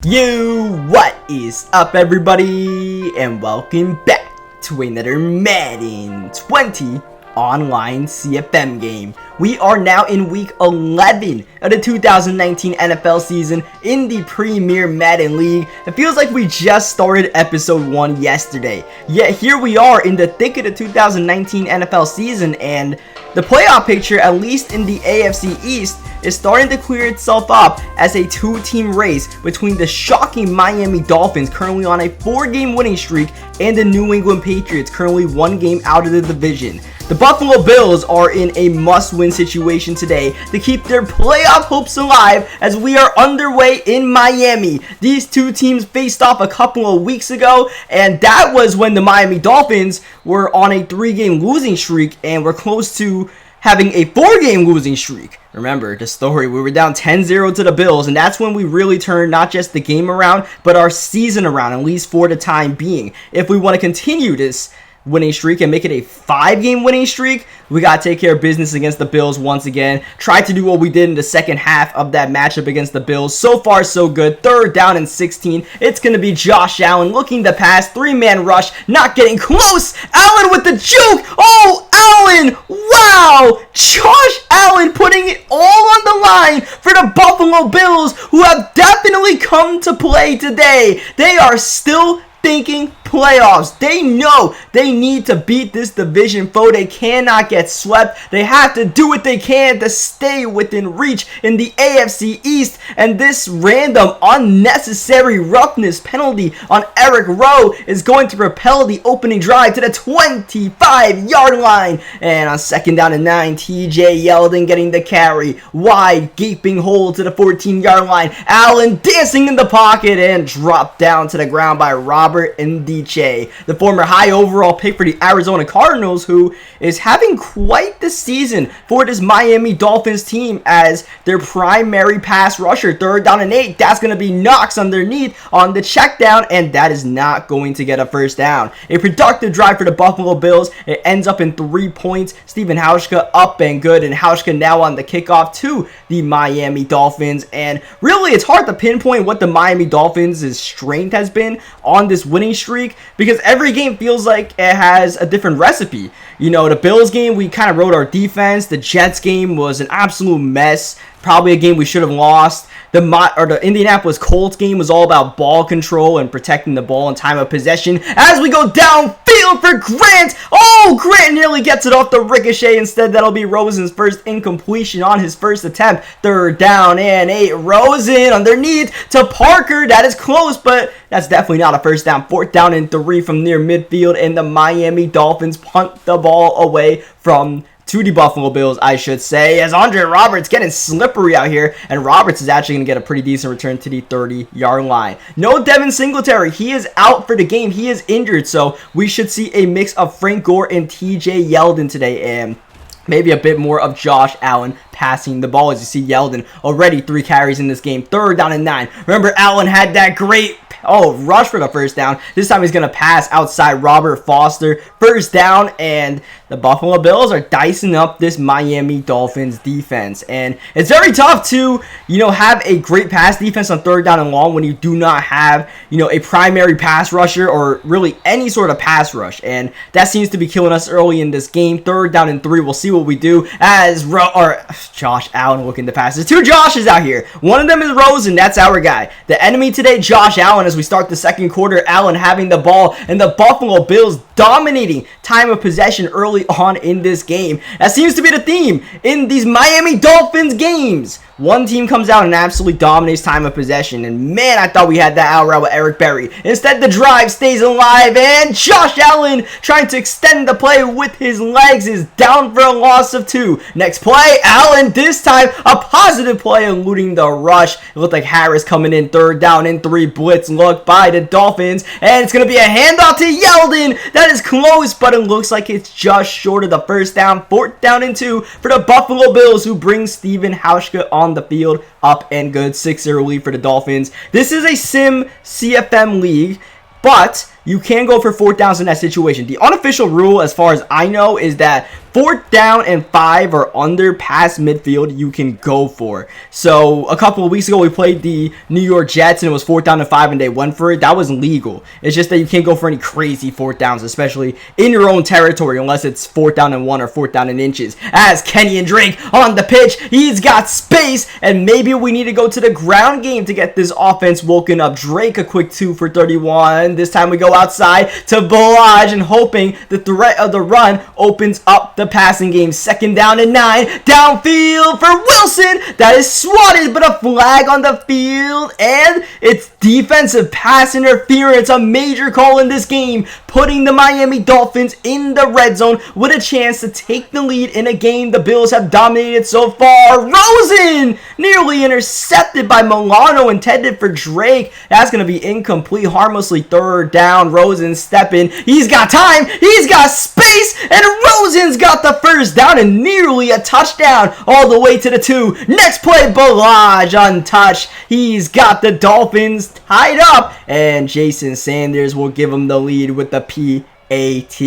What is up, everybody, and welcome back to another Madden 20 online CFM game. We are now in week 11 of the 2019 NFL season in the Premier Madden League. It feels like we just started episode 1 yesterday, yet here we are in the thick of the 2019 NFL season, and the playoff picture, at least in the AFC East, is starting to clear itself up as a two-team race between the shocking Miami Dolphins, currently on a 4-game winning streak, and the New England Patriots, currently 1 game out of the division. The Buffalo Bills are in a must-win situation today to keep their playoff hopes alive as we are underway in Miami. These two teams faced off a couple of weeks ago, and that was when the Miami Dolphins were on a 3-game losing streak and were close to having a 4-game losing streak. Remember the story, we were down 10-0 to the Bills, and that's when we really turned not just the game around, but our season around, at least for the time being. If we want to continue this winning streak and make it a 5-game winning streak, we got to take care of business against the Bills once again. Try to do what we did in the second half of that matchup against the Bills. So far, so good. 3rd down and 16. It's going to be Josh Allen looking to pass. 3-man rush. Not getting close. Allen with the juke. Oh, Allen. Wow. Josh Allen putting it all on the line for the Buffalo Bills, who have definitely come to play today. They are still thinking playoffs. They know they need to beat this division foe. They cannot get swept. They have to do what they can to stay within reach in the AFC East. And this random unnecessary roughness penalty on Eric Rowe is going to propel the opening drive to the 25-yard line. And on 2nd down and 9, TJ Yeldon getting the carry. Wide gaping hole to the 14-yard line. Allen dancing in the pocket and dropped down to the ground by Robert Ndiche, the former high overall pick for the Arizona Cardinals, who is having quite the season for this Miami Dolphins team as their primary pass rusher. 3rd down and 8, that's going to be Knox underneath on the check down, and that is not going to get a first down. A productive drive for the Buffalo Bills. It ends up in 3 points. Stephen Hauschka up and good, and Hauschka now on the kickoff to the Miami Dolphins. And really, it's hard to pinpoint what the Miami Dolphins' strength has been on this winning streak, because every game feels like it has a different recipe. You know, the Bills game, we kind of rode our defense. The Jets game was an absolute mess. Probably a game we should have lost. The Indianapolis Colts game was all about ball control and protecting the ball in time of possession. As we go downfield for Grant. Oh, Grant nearly gets it off the ricochet. Instead, that'll be Rosen's first incompletion on his first attempt. 3rd down and 8. Rosen underneath to Parker. That is close, but that's definitely not a first down. 4th down and 3 from near midfield, and the Miami Dolphins punt the ball away to the Buffalo Bills, I should say, as Andre Roberts getting slippery out here, and Roberts is actually going to get a pretty decent return to the 30-yard line. No Devin Singletary. He is out for the game. He is injured, so we should see a mix of Frank Gore and TJ Yeldon today, and maybe a bit more of Josh Allen passing the ball. As you see, Yeldon already 3 carries in this game. 3rd down and 9. Remember, Allen had that great rush for the first down. This time he's going to pass outside Robert Foster. 1st down, and the Buffalo Bills are dicing up this Miami Dolphins defense. And it's very tough to, have a great pass defense on 3rd down and long when you do not have, a primary pass rusher or really any sort of pass rush. And that seems to be killing us early in this game. 3rd down and 3. We'll see what we do as Josh Allen looking to pass. There's 2 Joshes out here. One of them is Rosen. That's our guy. The enemy today, Josh Allen, as we start the second quarter. Allen having the ball, and the Buffalo Bills dominating time of possession early on in this game. That seems to be the theme in these Miami Dolphins games. One team comes out and absolutely dominates time of possession, and man, I thought we had that out route with Eric Berry. Instead, the drive stays alive, and Josh Allen, trying to extend the play with his legs, is down for a loss of 2. Next play, Allen, this time a positive play, eluding the rush. It looked like Harris coming in. 3rd down and 3, blitz look by the Dolphins, and it's going to be a handoff to Yeldon. That is close, but it looks like it's just short of the first down. 4th down and 2 for the Buffalo Bills, who brings Stephen Hauschka on the field. Up and good. 6-0 lead for the Dolphins. This is a sim CFM league, but you can go for 4th downs in that situation. The unofficial rule, as far as I know, is that 4th down and 5 or under past midfield, you can go for. So a couple of weeks ago, we played the New York Jets, and it was 4th down and 5, and they went for it. That was legal. It's just that you can't go for any crazy 4th downs, especially in your own territory, unless it's 4th down and 1 or 4th down and inches. As Kenny and Drake on the pitch, he's got space, and maybe we need to go to the ground game to get this offense woken up. Drake, a quick 2 for 31. This time we go outside to Balaj, and hoping the threat of the run opens up the passing game. 2nd down and 9. Downfield for Wilson. That is swatted, but a flag on the field, and it's defensive pass interference, a major call in this game, putting the Miami Dolphins in the red zone with a chance to take the lead in a game the Bills have dominated so far. Rosen nearly intercepted by Milano, intended for Drake. That's going to be incomplete, harmlessly 3rd down. Rosen stepping. He's got time. He's got space, and Rosen's got the 1st down and nearly a touchdown all the way to the 2. Next play, Balaj untouched. He's got the Dolphins tied up, and Jason Sanders will give him the lead with the PAT.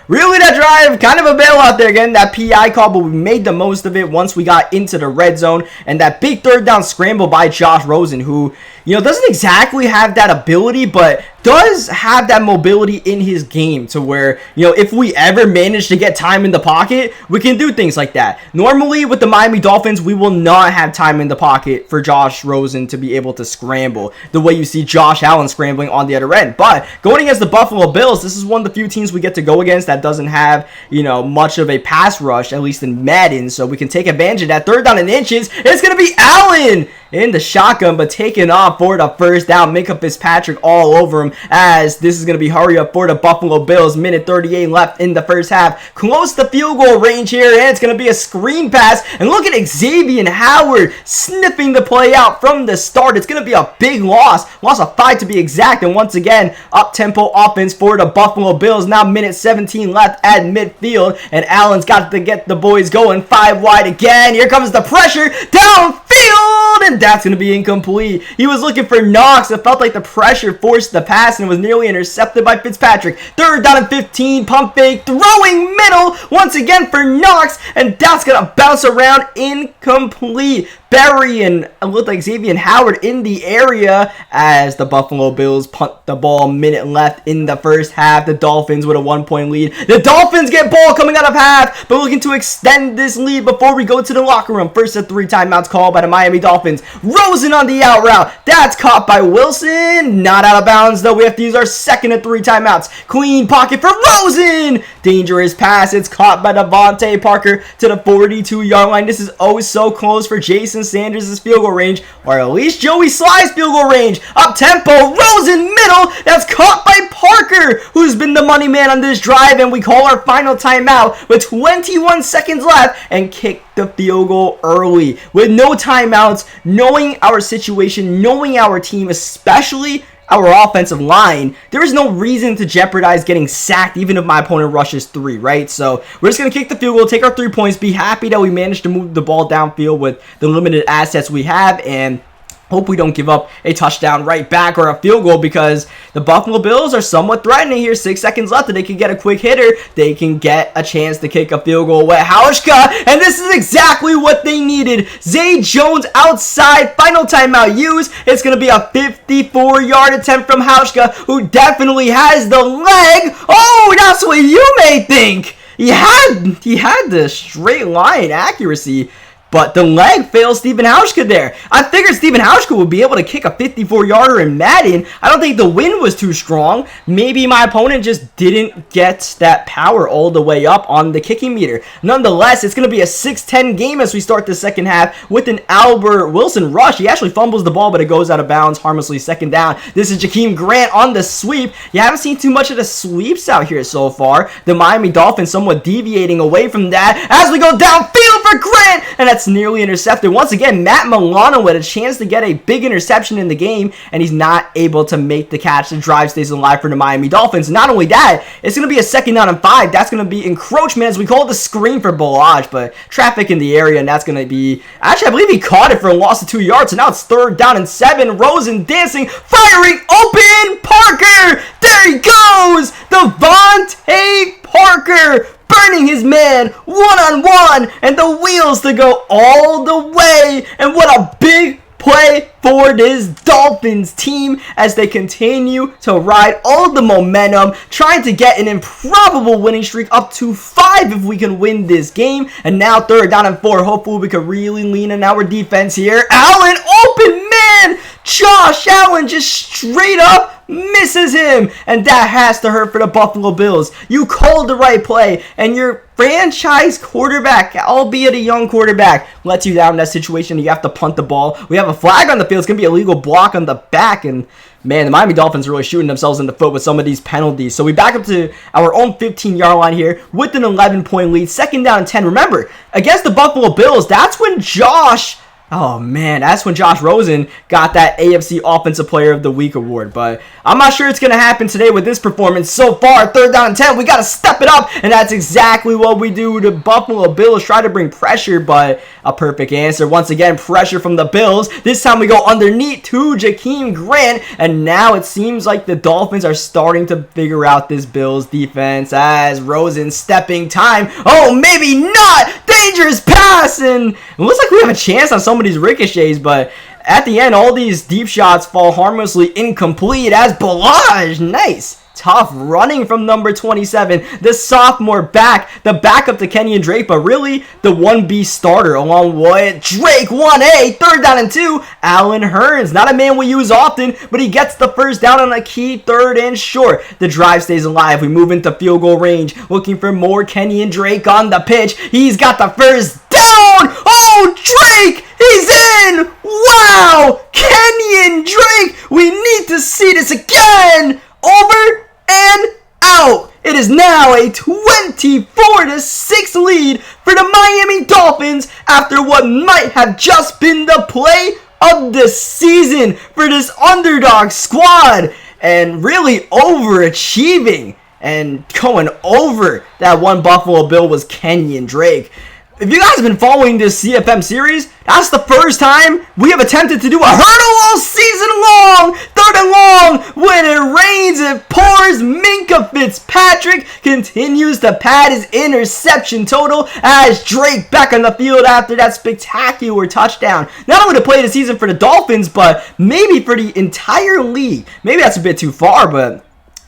Really, that drive, kind of a bailout there, again, that PI call, but we made the most of it once we got into the red zone, and that big 3rd down scramble by Josh Rosen, who, doesn't exactly have that ability, but does have that mobility in his game to where, if we ever manage to get time in the pocket, we can do things like that. Normally, with the Miami Dolphins, we will not have time in the pocket for Josh Rosen to be able to scramble the way you see Josh Allen scrambling on the other end. But going against the Buffalo Bills, this is one of the few teams we get to go against that doesn't have, much of a pass rush, at least in Madden, so we can take advantage of that. 3rd down and inches. It's going to be Allen in the shotgun, but taking off for the 1st down. Micah Fitzpatrick all over him, as this is going to be hurry up for the Buffalo Bills. Minute 38 left in the 1st half. Close to field goal range here, and it's going to be a screen pass. And look at Xavier Howard sniffing the play out from the start. It's going to be a big loss of 5 to be exact. And once again, up-tempo offense for the Buffalo Bills. Now minute 17 left at midfield, and Allen's got to get the boys going. 5 wide again. Here comes the pressure downfield, and that's going to be incomplete. He was looking for Knox. It felt like the pressure forced the pass, and was nearly intercepted by Fitzpatrick. 3rd down and 15. Pump fake, throwing middle once again for Knox, and that's going to bounce around, incomplete. Berry and it looked like Xavier Howard in the area as the Buffalo Bills punt the ball. Minute left in the 1st half. The Dolphins with a 1-point lead. The Dolphins get ball coming out of half, but looking to extend this lead before we go to the locker room. 1st of 3 timeouts called by the Miami Dolphins. Rosen on the out route. That's caught by Wilson. Not out of bounds, though. We have to use our 2nd of 3 timeouts. Clean pocket for Rosen. Dangerous pass. It's caught by Devontae Parker to the 42-yard line. This is always so close for Jason Sanders' field goal range, or at least Joey Sly's field goal range. Up tempo, Rosen middle. That's caught by Parker, who's been the money man on this drive, and we call our final timeout with 21 seconds left and kick the field goal early with no timeouts. Knowing our situation, knowing our team, especially our offensive line, there is no reason to jeopardize getting sacked even if my opponent rushes 3, right? So we're just going to kick the field goal, take our 3 points, be happy that we managed to move the ball downfield with the limited assets we have, and hope we don't give up a touchdown right back or a field goal, because the Buffalo Bills are somewhat threatening here. 6 seconds left, and they can get a quick hitter. They can get a chance to kick a field goal with Hauschka, and this is exactly what they needed. Zay Jones outside, final timeout used. It's going to be a 54-yard attempt from Hauschka, who definitely has the leg. Oh, that's what you may think. He had the straight line accuracy, but the leg fails Stephen Hauschka there. I figured Stephen Hauschka would be able to kick a 54-yarder in Madden. I don't think the wind was too strong. Maybe my opponent just didn't get that power all the way up on the kicking meter. Nonetheless, it's going to be a 6-10 game as we start the 2nd half with an Albert Wilson rush. He actually fumbles the ball, but it goes out of bounds harmlessly. 2nd down. This is Jakeem Grant on the sweep. You haven't seen too much of the sweeps out here so far. The Miami Dolphins somewhat deviating away from that as we go downfield for Grant, and that's nearly intercepted. Once again, Matt Milano with a chance to get a big interception in the game, and he's not able to make the catch. The drive stays alive for the Miami Dolphins. Not only that, it's going to be a 2nd down and 5. That's going to be encroachment, as we call it, the screen for Balaj, but traffic in the area, and that's going to be, actually, I believe he caught it for a loss of 2 yards, so now it's 3rd down and 7. Rosen dancing, firing open, Parker! There he goes! Devontae Parker burning his man one-on-one, and the wheels to go all the way. And what a big play for this Dolphins team as they continue to ride all the momentum, trying to get an improbable winning streak up to 5 if we can win this game. And now 3rd down and 4. Hopefully we can really lean in our defense here. Allen, open man! Josh Allen just straight up misses him, and that has to hurt for the Buffalo Bills. You called the right play, and your franchise quarterback, albeit a young quarterback, lets you down in that situation. You have to punt the ball. We have a flag on the field. It's going to be a legal block on the back, and man, the Miami Dolphins are really shooting themselves in the foot with some of these penalties. So we back up to our own 15-yard line here with an 11-point lead. 2nd down and 10. Remember, against the Buffalo Bills, that's when Josh Rosen got that AFC Offensive Player of the Week award. But I'm not sure it's going to happen today with this performance so far. 3rd down and 10. We got to step it up. And that's exactly what we do. The Buffalo Bills try to bring pressure, but a perfect answer. Once again, pressure from the Bills. This time we go underneath to Jakeem Grant. And now it seems like the Dolphins are starting to figure out this Bills defense as Rosen stepping time. Oh, maybe not. Dangerous pass. And it looks like we have a chance on some of these ricochets, but at the end, all these deep shots fall harmlessly incomplete as Balaj, nice, tough running from number 27, the sophomore back, the backup to Kenyon Drake, but really the 1B starter along with Drake. 1A, 3rd down and 2, Allen Hurns, not a man we use often, but he gets the 1st down on a key 3rd and short. The drive stays alive. We move into field goal range, looking for more Kenyon Drake on the pitch. He's got the 1st down. Oh, Drake, he's in. Wow, Kenyon Drake, we need to see this again. Over and out. It is now a 24-6 lead for the Miami Dolphins after what might have just been the play of the season for this underdog squad, and really overachieving and going over that one Buffalo Bill was Kenyon Drake. If you guys have been following this CFM series, that's the first time we have attempted to do a hurdle all season long. 3rd and long. When it rains, it pours. Minkah Fitzpatrick continues to pad his interception total as Drake back on the field after that spectacular touchdown. Not only to play the season for the Dolphins, but maybe for the entire league. Maybe that's a bit too far, but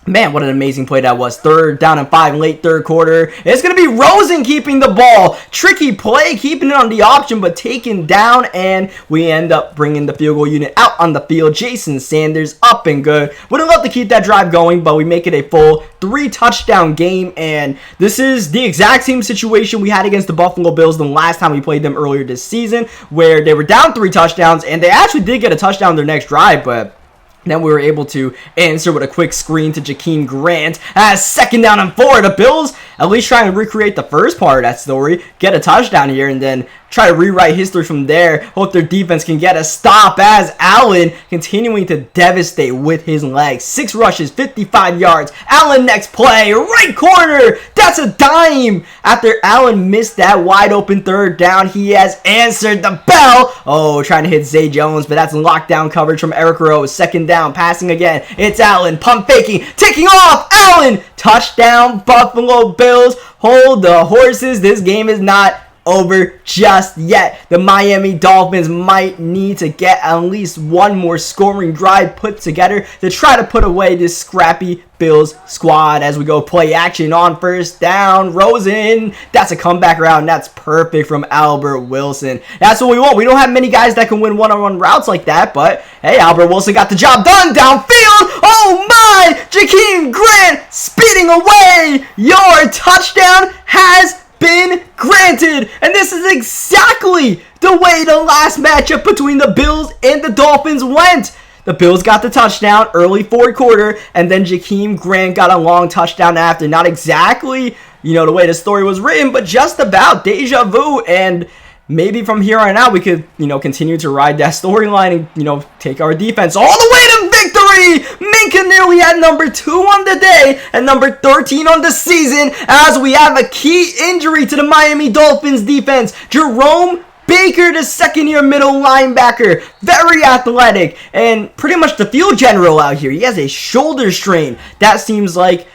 man, what an amazing play that was. 3rd down and 5, late 3rd quarter. It's going to be Rosen keeping the ball. Tricky play, keeping it on the option, but taken down, and we end up bringing the field goal unit out on the field. Jason Sanders up and good. Would have loved to keep that drive going, but we make it a full 3-touchdown game, and this is the exact same situation we had against the Buffalo Bills the last time we played them earlier this season, where they were down 3 touchdowns, and they actually did get a touchdown their next drive, but then we were able to answer with a quick screen to Jakeem Grant as 2nd down and 4. The Bills at least trying to recreate the first part of that story, get a touchdown here, and then try to rewrite history from there. Hope their defense can get a stop as Allen continuing to devastate with his legs. 6 rushes, 55 yards. Allen next play, right corner. That's a dime. After Allen missed that wide open 3rd down, he has answered the bell. Oh, trying to hit Zay Jones, but that's lockdown coverage from Eric Rose. 2nd down, passing again. It's Allen, pump faking, taking off. Allen, touchdown, Buffalo Bills. Hold the horses. This game is not over just yet. The Miami Dolphins might need to get at least one more scoring drive put together to try to put away this scrappy Bills squad as we go play action on 1st down. Rosen, that's a comeback route, and that's perfect from Albert Wilson. That's what we want. We don't have many guys that can win one-on-one routes like that, but hey, Albert Wilson got the job done downfield. Oh my, Jakeem Grant speeding away. Your touchdown has been granted, and this is exactly the way the last matchup between the Bills and the Dolphins went. The Bills got the touchdown early 4th quarter, and then Jakeem Grant got a long touchdown after. Not exactly, the way the story was written, but just about deja vu, and maybe from here on out we could, continue to ride that storyline and, take our defense all the way to victory. Minkah nearly at number 2 on the day and number 13 on the season as we have a key injury to the Miami Dolphins defense. Jerome Baker, the 2nd-year middle linebacker, very athletic and pretty much the field general out here. He has a shoulder strain. That seems like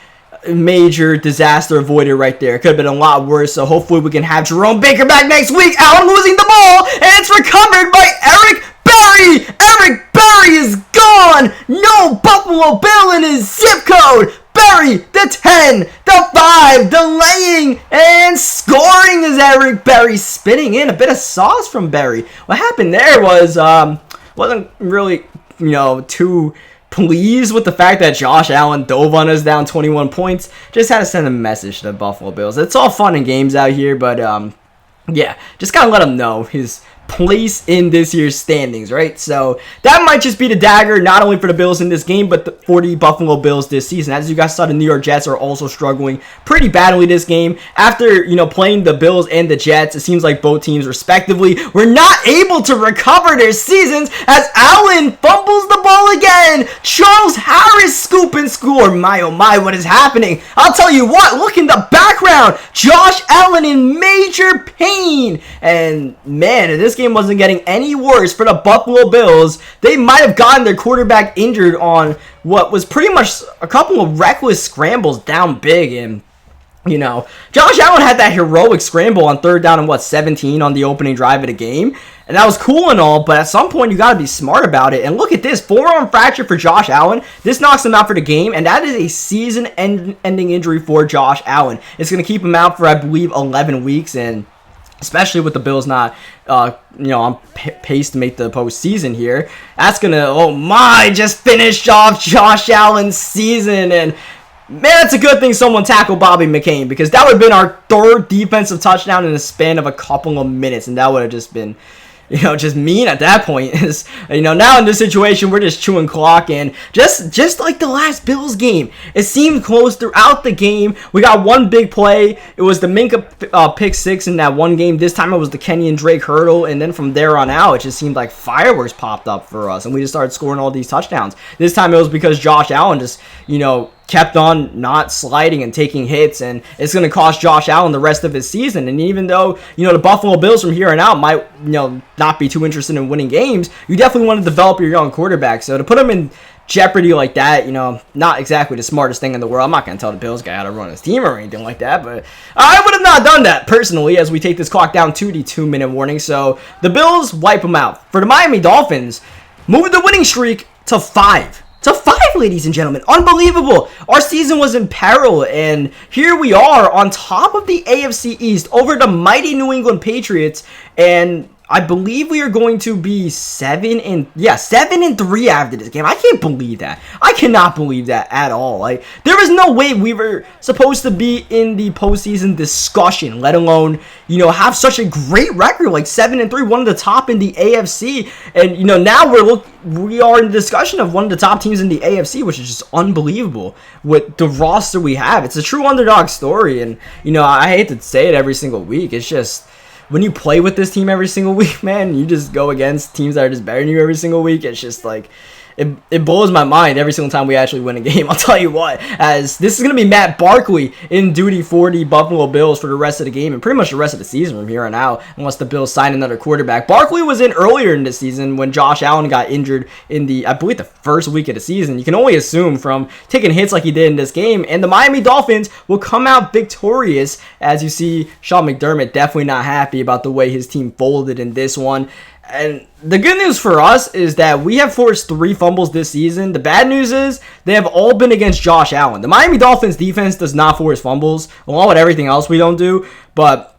major disaster avoided right there. It could have been a lot worse, so hopefully we can have Jerome Baker back next week. Allen losing the ball, and it's recovered by Eric Berry. Eric Berry is gone. No Buffalo Bill in his zip code. Berry, the 10, the 5, delaying, and scoring is Eric Berry, spitting in a bit of sauce from Berry. What happened there was, wasn't really, too pleased with the fact that Josh Allen dove on us down 21 points. Just had to send a message to the Buffalo Bills. It's all fun and games out here, but, yeah, just gotta let him know his place in this year's standings, right? So that might just be the dagger, not only for the Bills in this game, but for the Buffalo Bills this season. As you guys saw, the New York Jets are also struggling pretty badly this game. After, playing the Bills and the Jets, it seems like both teams respectively were not able to recover their seasons as Allen fumbles the ball again. Charles Harris scoop and score. My, oh my, what is happening? I'll tell you what, look in the background. Josh Allen in major pain. And man, this game wasn't getting any worse for the Buffalo Bills. They might have gotten their quarterback injured on what was pretty much a couple of reckless scrambles down big, and Josh Allen had that heroic scramble on 3rd down and 17 on the opening drive of the game, and that was cool and all, but at some point you got to be smart about it. And look at this, forearm fracture for Josh Allen. This knocks him out for the game, and that is a season-ending injury for Josh Allen. It's going to keep him out for, I believe, 11 weeks, and especially with the Bills not, on pace to make the postseason here. That's going to, just finish off Josh Allen's season. And, man, it's a good thing someone tackled Bobby McCain, because that would have been our 3rd defensive touchdown in the span of a couple of minutes, and that would have just been, just mean at that point. Is now in this situation, we're just chewing clock, and just like the last Bills game, it seemed close throughout the game. We got one big play. It was the Minka pick 6 in that one game. This time it was the Kenyon Drake hurdle, and then from there on out, it just seemed like fireworks popped up for us, and we just started scoring all these touchdowns. This time it was because Josh Allen just, kept on not sliding and taking hits, and it's going to cost Josh Allen the rest of his season. And even though, the Buffalo Bills from here on out might, not be too interested in winning games, you definitely want to develop your young quarterback. So to put him in jeopardy like that, not exactly the smartest thing in the world. I'm not going to tell the Bills guy how to run his team or anything like that, but I would have not done that personally, as we take this clock down to the 2-minute warning. So the Bills wipe them out. For the Miami Dolphins, move the winning streak to 5. To 5, ladies and gentlemen. Unbelievable. Our season was in peril, and here we are on top of the AFC East over the mighty New England Patriots, and I believe we are going to be 7-3 after this game. I can't believe that. I cannot believe that at all. Like, there was no way we were supposed to be in the postseason discussion, let alone, have such a great record, like 7-3, one of the top in the AFC. And, now we are in the discussion of one of the top teams in the AFC, which is just unbelievable with the roster we have. It's a true underdog story, and, I hate to say it every single week. It's just, when you play with this team every single week, man, you just go against teams that are just better than you every single week. It's just like, it blows my mind every single time we actually win a game. I'll tell you what, as this is going to be Matt Barkley in duty for the Buffalo Bills for the rest of the game and pretty much the rest of the season from here on out, unless the Bills sign another quarterback. Barkley was in earlier in the season when Josh Allen got injured in I believe the first week of the season. You can only assume from taking hits like he did in this game, and the Miami Dolphins will come out victorious. As you see, Sean McDermott definitely not happy about the way his team folded in this one. And the good news for us is that we have forced 3 fumbles this season. The bad news is they have all been against Josh Allen. The Miami Dolphins defense does not force fumbles, along with everything else we don't do. But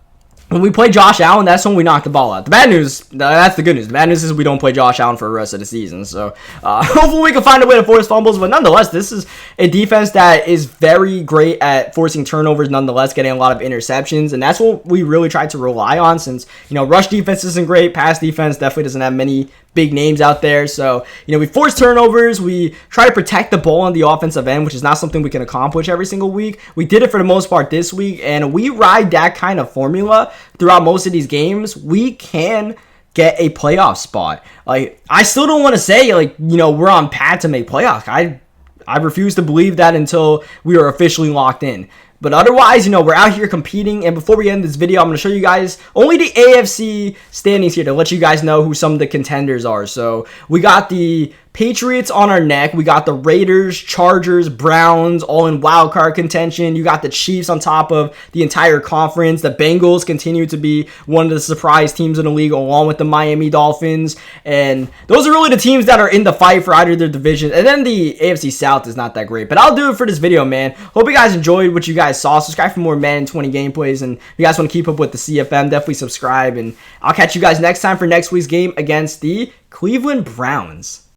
when we play Josh Allen, that's when we knock the ball out. The bad news, that's the good news. The bad news is we don't play Josh Allen for the rest of the season. So hopefully we can find a way to force fumbles. But nonetheless, this is a defense that is very great at forcing turnovers, nonetheless, getting a lot of interceptions. And that's what we really try to rely on since, rush defense isn't great. Pass defense definitely doesn't have many big names out there. So, we force turnovers. We try to protect the ball on the offensive end, which is not something we can accomplish every single week. We did it for the most part this week, and we ride that kind of formula throughout most of these games. We can get a playoff spot. Like, I still don't want to say, we're on path to make playoffs. I refuse to believe that until we are officially locked in. But otherwise, we're out here competing. And before we end this video, I'm going to show you guys only the AFC standings here to let you guys know who some of the contenders are. So we got the Patriots on our neck. We got the Raiders, Chargers, Browns, all in wild card contention. You got the Chiefs on top of the entire conference. The Bengals continue to be one of the surprise teams in the league, along with the Miami Dolphins. And those are really the teams that are in the fight for either of their divisions. And then the AFC South is not that great. But I'll do it for this video, man. Hope you guys enjoyed what you guys saw. Subscribe for more Madden 20 gameplays. And if you guys want to keep up with the CFM, definitely subscribe. And I'll catch you guys next time for next week's game against the Cleveland Browns.